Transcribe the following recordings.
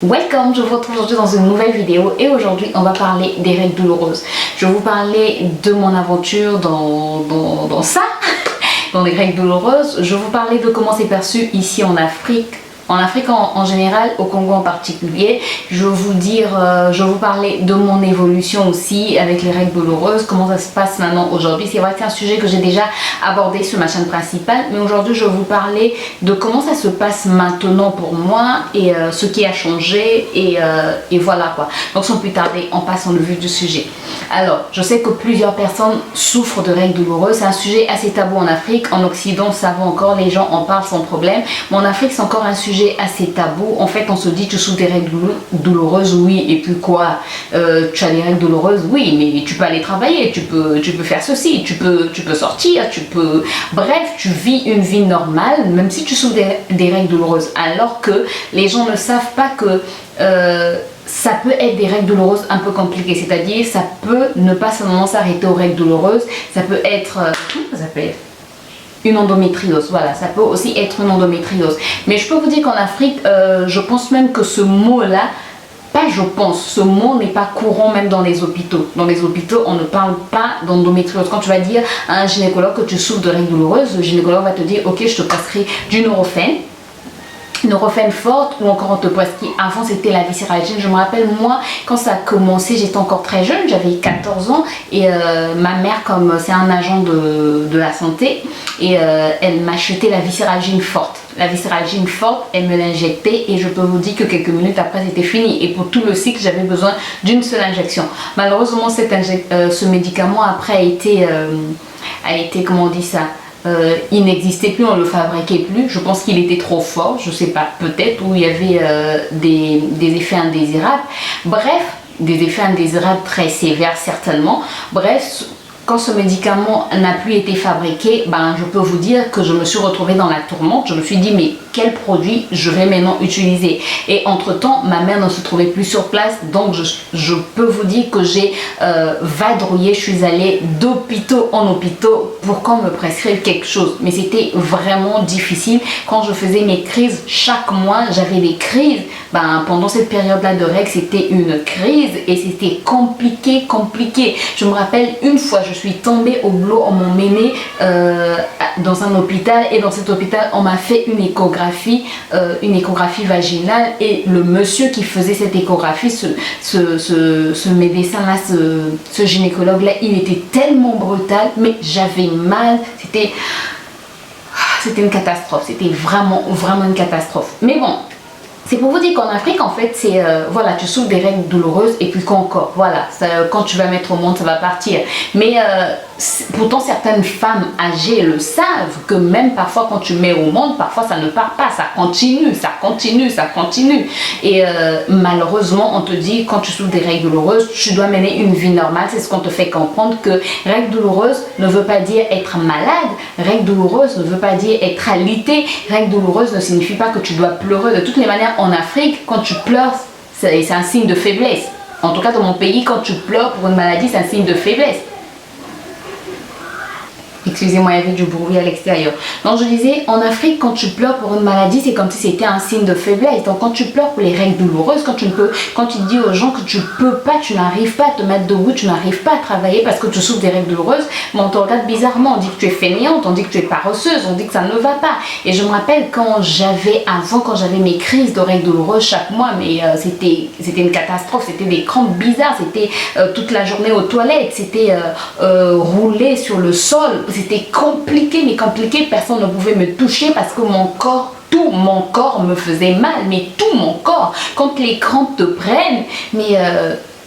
Welcome, je vous retrouve aujourd'hui dans une nouvelle vidéo et aujourd'hui on va parler des règles douloureuses. Je vais vous parler de mon aventure dans ça, dans les règles douloureuses. Je vais vous parler de comment c'est perçu ici en Afrique. En Afrique en général, au Congo en particulier. Je vais vous parler de mon évolution aussi avec les règles douloureuses, comment ça se passe maintenant aujourd'hui. C'est vrai que c'est un sujet que j'ai déjà abordé sur ma chaîne principale, mais aujourd'hui je vais vous parler de comment ça se passe maintenant pour moi et ce qui a changé et voilà quoi. Donc sans plus tarder, on passe en vue du sujet. Alors, je sais que plusieurs personnes souffrent de règles douloureuses. C'est un sujet assez tabou en Afrique. En Occident, ça va encore, les gens en parlent sans problème. Mais en Afrique, c'est encore un sujet assez tabou. En fait, on se dit, tu souffres des règles douloureuses, oui, et puis quoi, tu as des règles douloureuses, oui, mais tu peux aller travailler, tu peux faire ceci, tu peux sortir, bref, tu vis une vie normale, même si tu souffres des règles douloureuses, alors que les gens ne savent pas que ça peut être des règles douloureuses un peu compliquées, c'est-à-dire ça peut ne pas seulement s'arrêter aux règles douloureuses, ça peut être, comment ça s'appelle, une endométriose, voilà, ça peut aussi être une endométriose. Mais je peux vous dire qu'en Afrique, je pense même que ce mot-là, ce mot n'est pas courant même dans les hôpitaux. Dans les hôpitaux, on ne parle pas d'endométriose. Quand tu vas dire à un gynécologue que tu souffres de règles douloureuses, le gynécologue va te dire, ok, je te passerai du Nurofen forte, ou encore on te prescrit. Avant c'était la viscéralgine. Je me rappelle, moi quand ça a commencé, j'étais encore très jeune, j'avais 14 ans et ma mère, comme c'est un agent de la santé, et elle m'a acheté la viscéralgine forte. La viscéralgine forte, elle me l'injectait et je peux vous dire que quelques minutes après c'était fini. Et pour tout le cycle, j'avais besoin d'une seule injection. Malheureusement, ce médicament après a été comment on dit ça, il n'existait plus, on ne le fabriquait plus. Je pense qu'il était trop fort, je sais pas, peut-être, ou il y avait des effets indésirables. Bref, des effets indésirables très sévères certainement. Bref, quand ce médicament n'a plus été fabriqué, ben, je peux vous dire que je me suis retrouvée dans la tourmente. Je me suis dit, mais quel produit je vais maintenant utiliser? Et entre-temps, ma mère ne se trouvait plus sur place. Donc, je peux vous dire que j'ai vadrouillé. Je suis allée d'hôpitaux en hôpitaux pour qu'on me prescrive quelque chose. Mais c'était vraiment difficile. Quand je faisais mes crises, chaque mois, j'avais des crises. Ben, pendant cette période-là de règles, c'était une crise et c'était compliqué. Je me rappelle, une fois, je suis tombée au boulot, on m'a emmenée dans un hôpital et dans cet hôpital on m'a fait une échographie vaginale et le monsieur qui faisait cette échographie, ce médecin là, ce gynécologue là, il était tellement brutal, mais j'avais mal, c'était une catastrophe, c'était vraiment une catastrophe. Mais bon, c'est pour vous dire qu'en Afrique, en fait, c'est voilà, tu souffres des règles douloureuses et puis qu'encore, voilà, quand tu vas mettre au monde, ça va partir. Mais pourtant, certaines femmes âgées le savent que même parfois, quand tu mets au monde, parfois ça ne part pas, ça continue. Et malheureusement, on te dit, quand tu souffres des règles douloureuses, tu dois mener une vie normale. C'est ce qu'on te fait comprendre, que règles douloureuses ne veut pas dire être malade, règles douloureuses ne veut pas dire être alité, règles douloureuses ne signifie pas que tu dois pleurer. De toutes les manières, en Afrique, quand tu pleures, c'est un signe de faiblesse. En tout cas, dans mon pays, quand tu pleures pour une maladie, c'est un signe de faiblesse. Excusez-moi, il y avait du bruit à l'extérieur. Donc je disais, en Afrique, quand tu pleures pour une maladie, c'est comme si c'était un signe de faiblesse. Donc quand tu pleures pour les règles douloureuses, quand tu dis aux gens que tu peux pas, tu n'arrives pas à te mettre debout, tu n'arrives pas à travailler parce que tu souffres des règles douloureuses, mais on te regarde bizarrement, on dit que tu es fainéante, on dit que tu es paresseuse, on dit que ça ne va pas. Et je me rappelle quand j'avais mes crises de règles douloureuses chaque mois, mais c'était une catastrophe, c'était des crampes bizarres, c'était toute la journée aux toilettes, c'était rouler sur le sol. C'était compliqué, personne ne pouvait me toucher parce que tout mon corps me faisait mal, mais tout mon corps, quand les crampes te prennent, mais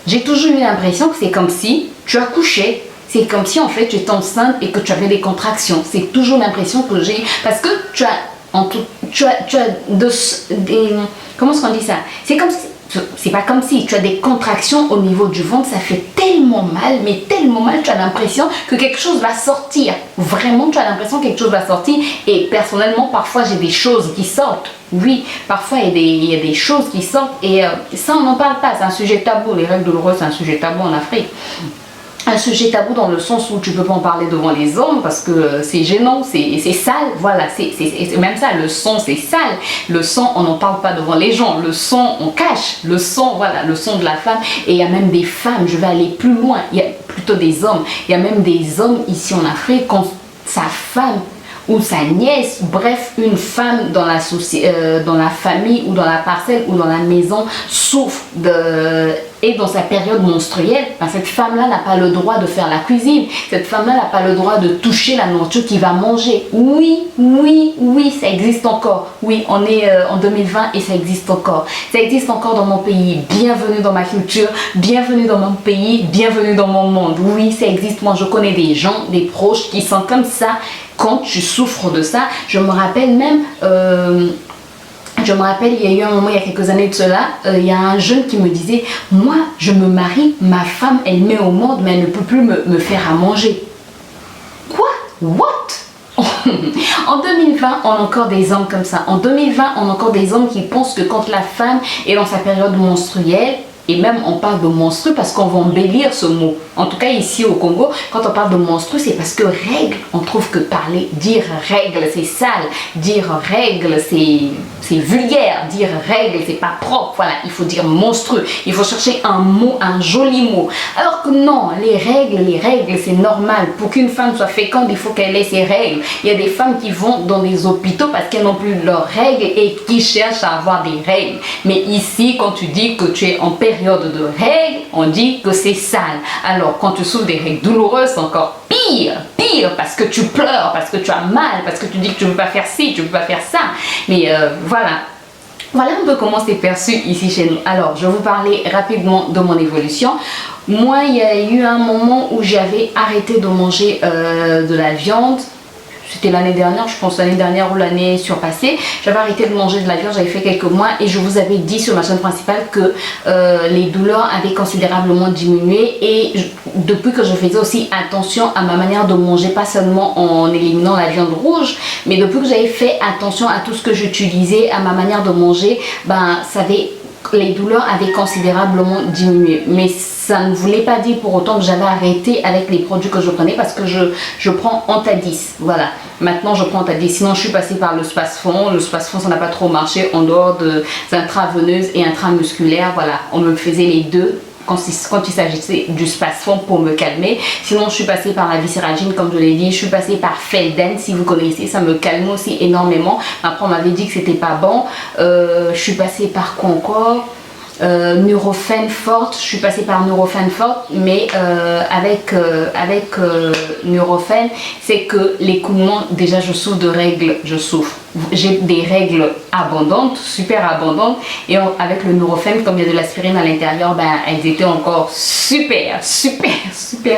j'ai toujours eu l'impression que c'est comme si tu accouchais, c'est comme si en fait tu étais enceinte et que tu avais des contractions, c'est toujours l'impression que j'ai, parce que tu as comment est-ce qu'on dit ça, c'est pas comme si tu as des contractions au niveau du ventre, ça fait tellement mal, tu as l'impression que quelque chose va sortir. Vraiment, tu as l'impression que quelque chose va sortir. Et personnellement, parfois, j'ai des choses qui sortent. Oui, parfois, il y a des choses qui sortent. Et ça, on n'en parle pas. C'est un sujet tabou. Les règles douloureuses, c'est un sujet tabou en Afrique. un sujet tabou dans le sens où tu peux pas en parler devant les hommes parce que c'est gênant, c'est sale, voilà, c'est même ça, le sang c'est sale, le sang on n'en parle pas devant les gens, le sang on cache, le sang, voilà, le sang de la femme. Et il y a même des femmes, je vais aller plus loin, il y a plutôt des hommes, il y a même des hommes ici en Afrique quand sa femme ou sa nièce, bref, une femme dans la famille ou dans la parcelle ou dans la maison souffre et dans sa période menstruelle, ben cette femme-là n'a pas le droit de faire la cuisine. Cette femme-là n'a pas le droit de toucher la nourriture qu'il va manger. Oui, oui, oui, ça existe encore. Oui, on est en 2020 et ça existe encore. Ça existe encore dans mon pays. Bienvenue dans ma culture, bienvenue dans mon pays, bienvenue dans mon monde. Oui, ça existe. Moi, je connais des gens, des proches qui sont comme ça. Quand tu souffres de ça, je me rappelle même... il y a eu un moment, il y a quelques années de cela, il y a un jeune qui me disait, moi, je me marie, ma femme, elle met au monde, mais elle ne peut plus me faire à manger. Quoi? What? En 2020, on a encore des hommes comme ça. En 2020, on a encore des hommes qui pensent que quand la femme est dans sa période menstruelle, et même on parle de menstru parce qu'on va embellir ce mot. En tout cas ici au Congo, quand on parle de menstru, c'est parce que règle, on trouve que dire règle c'est sale, dire règle c'est vulgaire, dire règle c'est pas propre, voilà, il faut dire monstrueux, il faut chercher un mot, un joli mot. Alors que non, les règles c'est normal. Pour qu'une femme soit féconde, il faut qu'elle ait ses règles. Il y a des femmes qui vont dans des hôpitaux parce qu'elles n'ont plus leurs règles et qui cherchent à avoir des règles. Mais ici, quand tu dis que tu es en période de règles, on dit que c'est sale. Alors quand tu souffres des règles douloureuses, c'est encore pire parce que tu pleures, parce que tu as mal, parce que tu dis que tu ne veux pas faire ci, tu ne veux pas faire ça. Mais voilà un peu comment c'est perçu ici chez nous. Alors, je vais vous parler rapidement de mon évolution. Moi, il y a eu un moment où j'avais arrêté de manger de la viande. C'était l'année dernière, je pense l'année dernière ou l'année surpassée. J'avais arrêté de manger de la viande, j'avais fait quelques mois et je vous avais dit sur ma chaîne principale que les douleurs avaient considérablement diminué. Et depuis que je faisais aussi attention à ma manière de manger, pas seulement en éliminant la viande rouge, mais depuis que j'avais fait attention à tout ce que j'utilisais, à ma manière de manger, ben les douleurs avaient considérablement diminué. Mais ça ne voulait pas dire pour autant que j'avais arrêté avec les produits que je prenais parce que je prends Antadis. Voilà. Maintenant, je prends Antadis. Sinon, je suis passée par le Spasfon. Le Spasfon, ça n'a pas trop marché en dehors des intraveineuses et intramusculaires. Voilà. On me faisait les deux quand il s'agissait du Spasfon pour me calmer. Sinon, je suis passée par la Viscéralgine, comme je l'ai dit. Je suis passée par Felden, si vous connaissez. Ça me calme aussi énormément. Après, on m'avait dit que c'était pas bon. Je suis passée par quoi encore? Nurofen forte, je suis passée par Nurofen forte, mais avec Nurofen, c'est que l'écoulement, déjà je souffre de règles, j'ai des règles abondantes, super abondantes, et avec le Nurofen, comme il y a de l'aspirine à l'intérieur, ben elles étaient encore super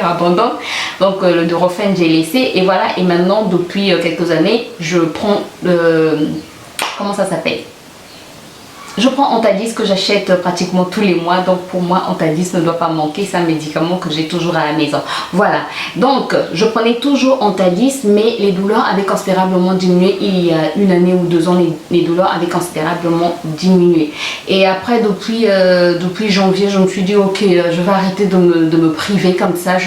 abondantes. Donc le Nurofen j'ai laissé, et voilà. Et maintenant depuis quelques années, je prends comment ça s'appelle? Je prends Antadis que j'achète pratiquement tous les mois. Donc pour moi, Antadis ne doit pas manquer. C'est un médicament que j'ai toujours à la maison. Voilà. Donc je prenais toujours Antadis, mais les douleurs avaient considérablement diminué. Il y a une année ou 2 ans, les douleurs avaient considérablement diminué. Et après, depuis janvier, je me suis dit, ok, je vais arrêter de me priver comme ça.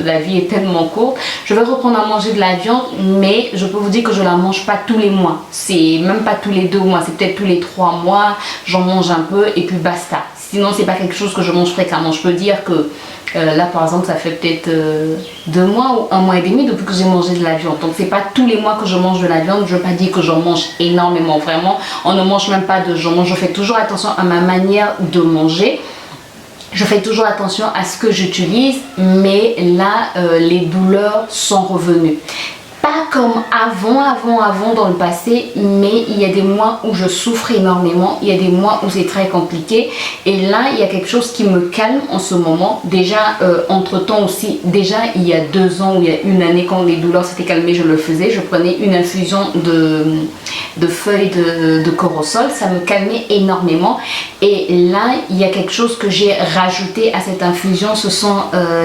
La vie est tellement courte. Je vais reprendre à manger de la viande, mais je peux vous dire que je la mange pas tous les mois. C'est même pas tous les 2 mois. C'est peut-être tous les 3 mois. J'en mange un peu et puis basta. Sinon, c'est pas quelque chose que je mange fréquemment. Je peux dire que là, par exemple, ça fait peut-être 2 mois ou 1 mois et demi depuis que j'ai mangé de la viande. Donc, c'est pas tous les mois que je mange de la viande. Je veux pas dire que j'en mange énormément. Vraiment, on ne mange même pas de jambon. Je fais toujours attention à ma manière de manger. Je fais toujours attention à ce que j'utilise. Mais là, les douleurs sont revenues. Pas comme avant dans le passé, mais il y a des mois où je souffre énormément, il y a des mois où c'est très compliqué, et là il y a quelque chose qui me calme en ce moment. Déjà entre temps aussi, déjà il y a 2 ans ou il y a une année, quand les douleurs s'étaient calmées, je le faisais, je prenais une infusion de feuilles de corosol, ça me calmait énormément. Et là il y a quelque chose que j'ai rajouté à cette infusion, ce sont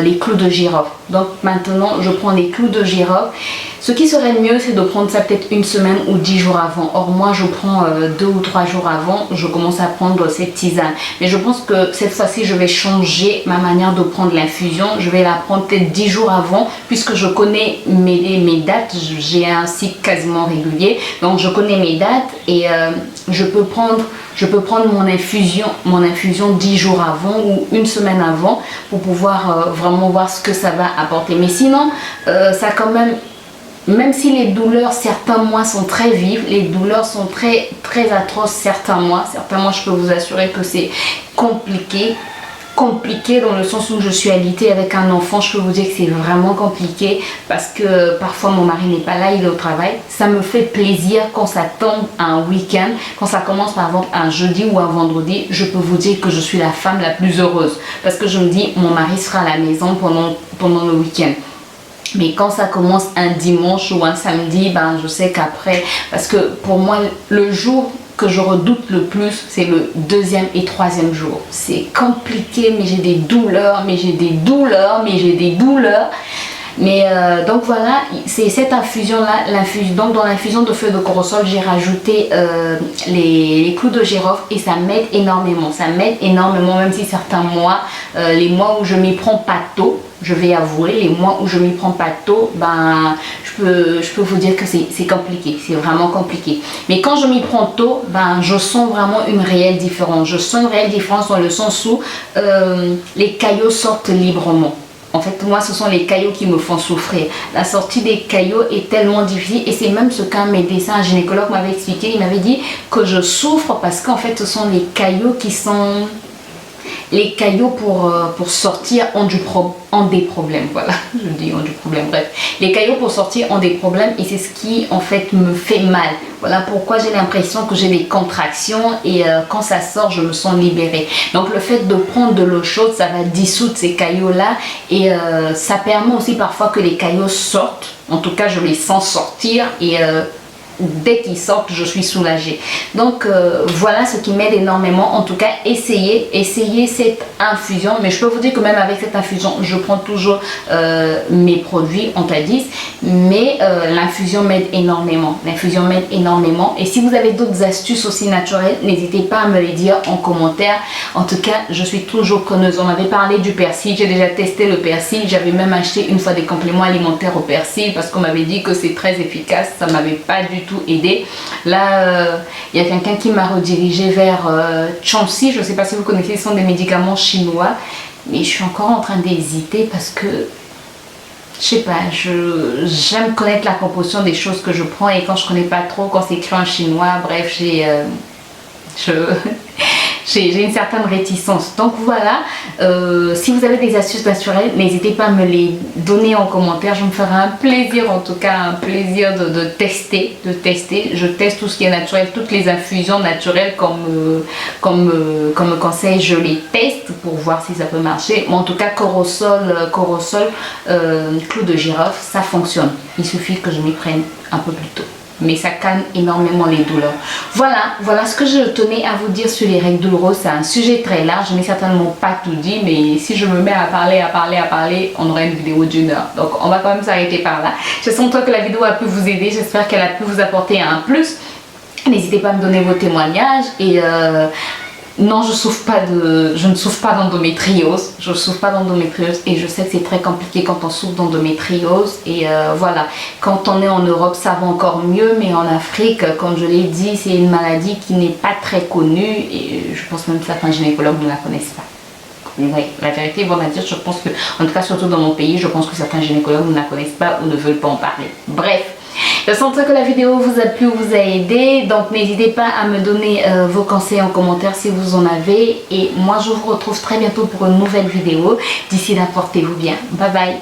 les clous de girofle. Donc maintenant je prends les clous de girofle. Ce qui se serait le mieux, c'est de prendre ça peut-être une semaine ou 10 jours avant. Or moi je prends 2 ou 3 jours avant, je commence à prendre cette tisane. Mais je pense que cette fois-ci je vais changer ma manière de prendre l'infusion. Je vais la prendre peut-être 10 jours avant, puisque je connais mes dates. J'ai un cycle quasiment régulier, donc je connais mes dates et je peux prendre mon infusion 10 jours avant ou une semaine avant pour pouvoir vraiment voir ce que ça va apporter. Mais sinon, ça quand même si les douleurs certains mois sont très vives, les douleurs sont très atroces certains mois, je peux vous assurer que c'est compliqué dans le sens où je suis alitée avec un enfant. Je peux vous dire que c'est vraiment compliqué parce que parfois mon mari n'est pas là, il est au travail. Ça me fait plaisir quand ça tombe un week-end, quand ça commence par exemple un jeudi ou un vendredi. Je peux vous dire que je suis la femme la plus heureuse parce que je me dis mon mari sera à la maison pendant le week-end. Mais quand ça commence un dimanche ou un samedi, ben je sais qu'après, parce que pour moi le jour que je redoute le plus, c'est le 2e et 3e jour. C'est compliqué, mais j'ai des douleurs, mais donc voilà, c'est cette infusion là, donc dans l'infusion de feuilles de corosol, j'ai rajouté les clous de girofle et ça m'aide énormément, même si certains mois, les mois où je m'y prends pas tôt, je vais avouer, les mois où je m'y prends pas tôt, ben je peux vous dire que c'est compliqué, c'est vraiment compliqué. Mais quand je m'y prends tôt, ben je sens vraiment une réelle différence. Je sens une réelle différence dans le sens où les caillots sortent librement. En fait, moi, ce sont les caillots qui me font souffrir. La sortie des caillots est tellement difficile et c'est même ce qu'un médecin, un gynécologue m'avait expliqué. Il m'avait dit que je souffre parce qu'en fait, ce sont les caillots qui sont... Les caillots pour sortir ont des problèmes, voilà, je dis ont du problème, bref. Les caillots pour sortir ont des problèmes et c'est ce qui en fait me fait mal. Voilà pourquoi j'ai l'impression que j'ai des contractions et quand ça sort, je me sens libérée. Donc le fait de prendre de l'eau chaude, ça va dissoudre ces caillots-là et ça permet aussi parfois que les caillots sortent. En tout cas, je les sens sortir et... dès qu'ils sortent, je suis soulagée. Donc voilà ce qui m'aide énormément. En tout cas, essayez cette infusion. Mais je peux vous dire que même avec cette infusion, je prends toujours mes produits Antadis. Mais l'infusion m'aide énormément. Et si vous avez d'autres astuces aussi naturelles, n'hésitez pas à me les dire en commentaire. En tout cas, je suis toujours preneuse. On m'avait parlé du persil. J'ai déjà testé le persil. J'avais même acheté une fois des compléments alimentaires au persil parce qu'on m'avait dit que c'est très efficace. Ça m'avait pas du tout aidé. Là, il y a quelqu'un qui m'a redirigé vers Chansi. Je ne sais pas si vous connaissez, ce sont des médicaments chinois. Mais je suis encore en train d'hésiter parce que je sais pas, j'aime connaître la composition des choses que je prends et quand je connais pas trop, quand c'est écrit en chinois, bref, j'ai une certaine réticence. Donc voilà, si vous avez des astuces naturelles, n'hésitez pas à me les donner en commentaire. Je me ferai un plaisir, en tout cas un plaisir de tester. Je teste tout ce qui est naturel, toutes les infusions naturelles comme me conseille, je les teste pour voir si ça peut marcher. Mais en tout cas, corosol, clou de girofle, ça fonctionne. Il suffit que je m'y prenne un peu plus tôt. Mais ça calme énormément les douleurs. Voilà ce que je tenais à vous dire sur les règles douloureuses. C'est un sujet très large, je n'ai certainement pas tout dit, mais si je me mets à parler, on aurait une vidéo d'1 heure. Donc on va quand même s'arrêter par là. J'espère que la vidéo a pu vous aider, j'espère qu'elle a pu vous apporter un plus. N'hésitez pas à me donner vos témoignages et non, je ne souffre pas d'endométriose. Et je sais que c'est très compliqué quand on souffre d'endométriose. Et voilà, quand on est en Europe, ça va encore mieux. Mais en Afrique, comme je l'ai dit, c'est une maladie qui n'est pas très connue. Et je pense même que certains gynécologues ne la connaissent pas. Oui, la vérité, bon à dire, je pense que, en tout cas, surtout dans mon pays, je pense que certains gynécologues ne la connaissent pas ou ne veulent pas en parler. Bref. J'espère que la vidéo vous a plu ou vous a aidé, donc n'hésitez pas à me donner vos conseils en commentaire si vous en avez et moi je vous retrouve très bientôt pour une nouvelle vidéo. D'ici là, portez-vous bien. Bye bye.